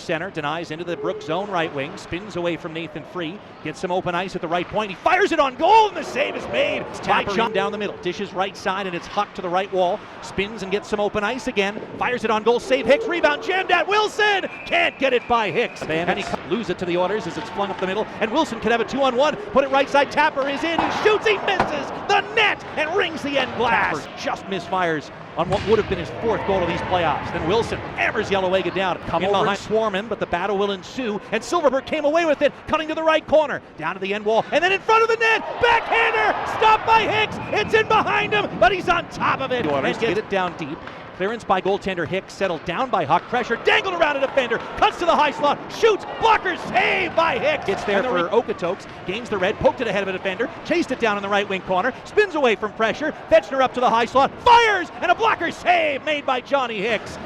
center, denies into the Brooks zone right wing, spins away from Nathan Free, gets some open ice at the right point, he fires it on goal, and the save is made. Tapper down the middle, dishes right side, and it's Huck to the right wall, spins and gets some open ice again, fires it on goal, save Hicks, rebound jammed at Wilson, can't get it by Hicks. Bandits lose it to the Oilers as it's flung up the middle, and Wilson can have a 2-on-1, put it right side, Tapper is in, he shoots, he misses the net, and rings the end glass. Tapper just misfires on what would have been his fourth goal of these playoffs. Then Wilson hammers Yellowega down. Come in behind, swarm him, but the battle will ensue, and Silverberg came away with it, cutting to the right corner, down to the end wall, and then in front of the net, backhander, stopped by Hicks, it's in behind him, but he's on top of it, and get it down deep. Clearance by goaltender Hicks, settled down by Huck, pressure, dangled around a defender, cuts to the high slot, shoots, blocker, saved by Hicks. Gets there for Okotoks, gains the red, poked it ahead of a defender, chased it down in the right wing corner, spins away from pressure, Fetchner up to the high slot, fires, and a blocker save made by Johnny Hicks.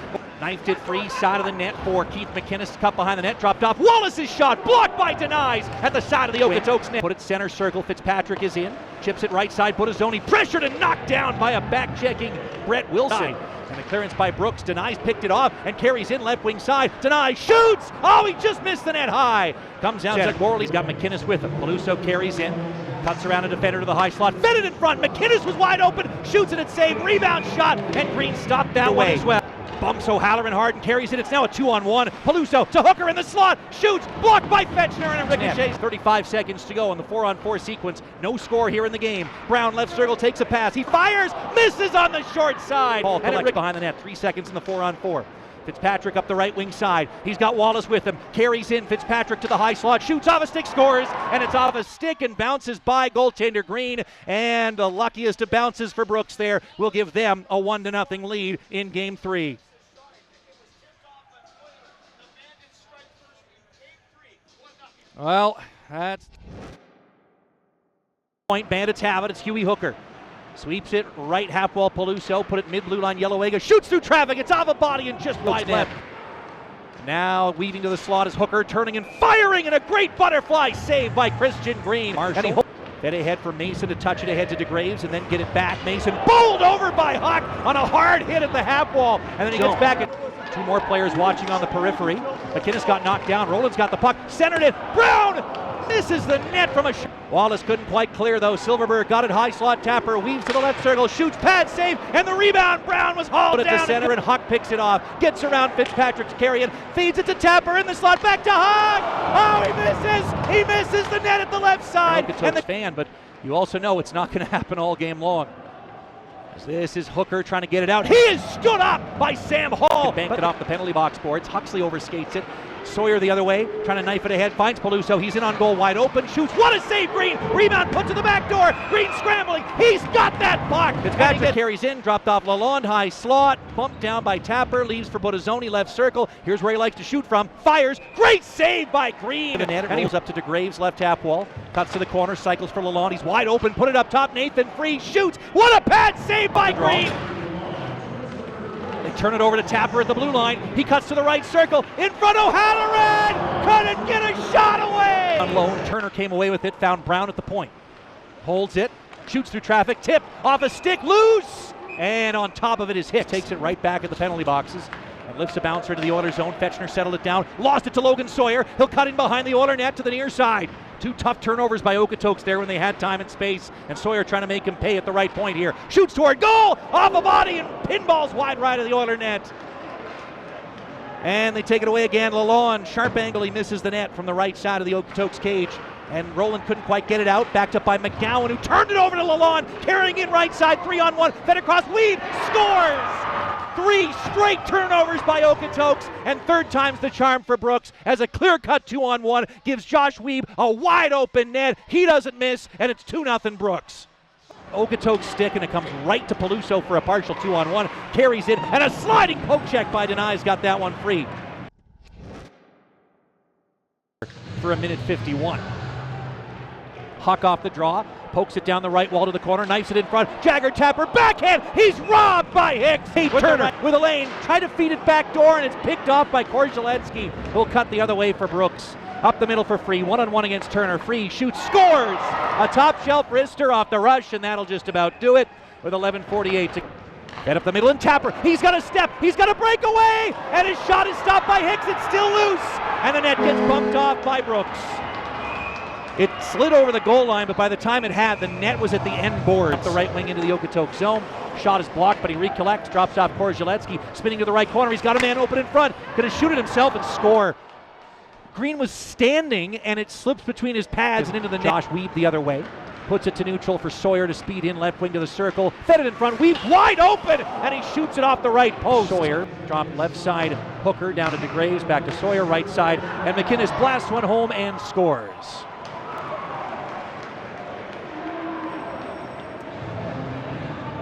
Knifed it free, side of the net for Keith McInnes, cut behind the net, dropped off, Wallace's shot, blocked by Denies at the side of the Okotoks net. Put it center circle, Fitzpatrick is in, chips it right side, Boothwyn, pressured and knocked down by a back-checking Brett Wilson. And the clearance by Brooks, Denies picked it off and carries in left wing side. Denies shoots! Oh, he just missed the net high. Comes out to Gorley, he's got McInnes with him. Peluso carries in, cuts around a defender to the high slot, fed it in front. McInnes was wide open, shoots it at save, rebound shot, and Green stopped that way as well. Bumps O'Halloran hard and carries it. It's now a 2-on-1. Peluso to Hooker in the slot. Shoots. Blocked by Fetchner and it ricochets. 35 seconds to go in the 4-on-4 sequence. No score here in the game. Brown left circle takes a pass. He fires. Misses on the short side. Ball collects behind the net. 3 seconds in the 4-on-4. Fitzpatrick up the right wing side. He's got Wallace with him. Carries in. Fitzpatrick to the high slot. Shoots off a stick. Scores. And it's off a stick and bounces by goaltender Green. And the luckiest of bounces for Brooks there will give them a 1-0 lead in Game 3. Well, that's point. Bandits have it. It's Huey Hooker. Sweeps it right half wall. Peluso put it mid blue line. Yellowega shoots through traffic. It's off a body and just wide left. Now weaving to the slot is Hooker, turning and firing, and a great butterfly save by Christian Green. Marshall fed ahead for Mason to touch it ahead to DeGraves and then get it back. Mason bowled over by Huck on a hard hit at the half wall, and then he gets back at. Two more players watching on the periphery. McInnes got knocked down. Roland's got the puck. Centered it. Brown misses the net from a shot. Wallace couldn't quite clear though. Silverberg got it high slot. Tapper weaves to the left circle. Shoots. Pad save. And the rebound. Brown was hauled down at the center and Huck picks it off. Gets around Fitzpatrick's carrying. Feeds it to Tapper in the slot. Back to Huck. Oh, he misses. He misses the net at the left side. And the fan, but you also know it's not going to happen all game long. This is Hooker trying to get it out. He is stood up by Sam Hall. Banked it off the penalty box boards. Huxley overskates it. Sawyer the other way, trying to knife it ahead. Finds Peluso. He's in on goal, wide open. Shoots. What a save, Green. Rebound put to the back door. Green scrambling. He's got that puck. Fitzpatrick carries in. Dropped off Lalonde. High slot. Bumped down by Tapper. Leaves for Boothwyn. Left circle. Here's where he likes to shoot from. Fires. Great save by Green. And he was up to DeGraves. Left half wall. Cuts to the corner. Cycles for Lalonde. He's wide open. Put it up top. Nathan Free shoots. What a pad save by Green. They turn it over to Tapper at the blue line. He cuts to the right circle. In front, O'Halloran! Couldn't get a shot away! On loan, Turner came away with it, found Brown at the point. Holds it, shoots through traffic, tip, off a stick, loose! And on top of it is Hicks. Takes it right back at the penalty boxes. And lifts a bouncer to the Oilers zone. Fetchner settled it down. Lost it to Logan Sawyer. He'll cut in behind the Oiler net to the near side. Two tough turnovers by Okotoks there when they had time and space. And Sawyer trying to make him pay at the right point here. Shoots toward goal. Off a body and pinballs wide right of the Oiler net. And they take it away again. Lalonde, sharp angle. He misses the net from the right side of the Okotoks cage. And Roland couldn't quite get it out. Backed up by McGowan, who turned it over to Lalonde. Carrying in right side. 3-on-1. Fed across. Wiebe scores! 3 straight turnovers by Okotoks, and third time's the charm for Brooks as a clear-cut 2-on-1 gives Josh Wiebe a wide-open net. He doesn't miss, and it's 2-0 Brooks. Okotoks stick, and it comes right to Peluso for a partial 2-on-1. Carries it, and a sliding poke check by Denies got that one free. For a minute 51. Huck off the draw, pokes it down the right wall to the corner, knifes it in front. Jagger Tapper, backhand, he's robbed by Hicks. Turner with a lane, tried to feed it back door, and it's picked off by Korzalewski, who'll cut the other way for Brooks. Up the middle for Free, 1-on-1 against Turner. Free shoots, scores! A top shelf wrister off the rush, and that'll just about do it with 11:48 to Head up the middle and Tapper. He's got a step. He's got a breakaway. And his shot is stopped by Hicks. It's still loose. And the net gets bumped off by Brooks. It slid over the goal line, but by the time it had, the net was at the end board. Up the right wing into the Okotoks zone. Shot is blocked, but he recollects. Drops off Korzalewski. Spinning to the right corner. He's got a man open in front. Going to shoot it himself and score. Green was standing, and it slips between his pads and into the net. Josh Wiebe the other way. Puts it to neutral for Sawyer to speed in left wing to the circle. Fed it in front. Wiebe wide open, and he shoots it off the right post. Sawyer dropped left side hooker down to DeGraves, back to Sawyer right side, and McInnes blasts one home and scores.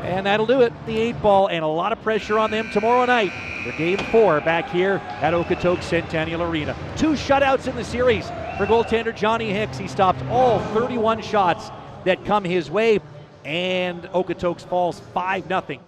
And that'll do it. The 8-ball, and a lot of pressure on them tomorrow night for Game 4 back here at Okotoks Centennial Arena. 2 shutouts in the series for goaltender Johnny Hicks. He stopped all 31 shots that come his way, and Okotoks falls 5-0.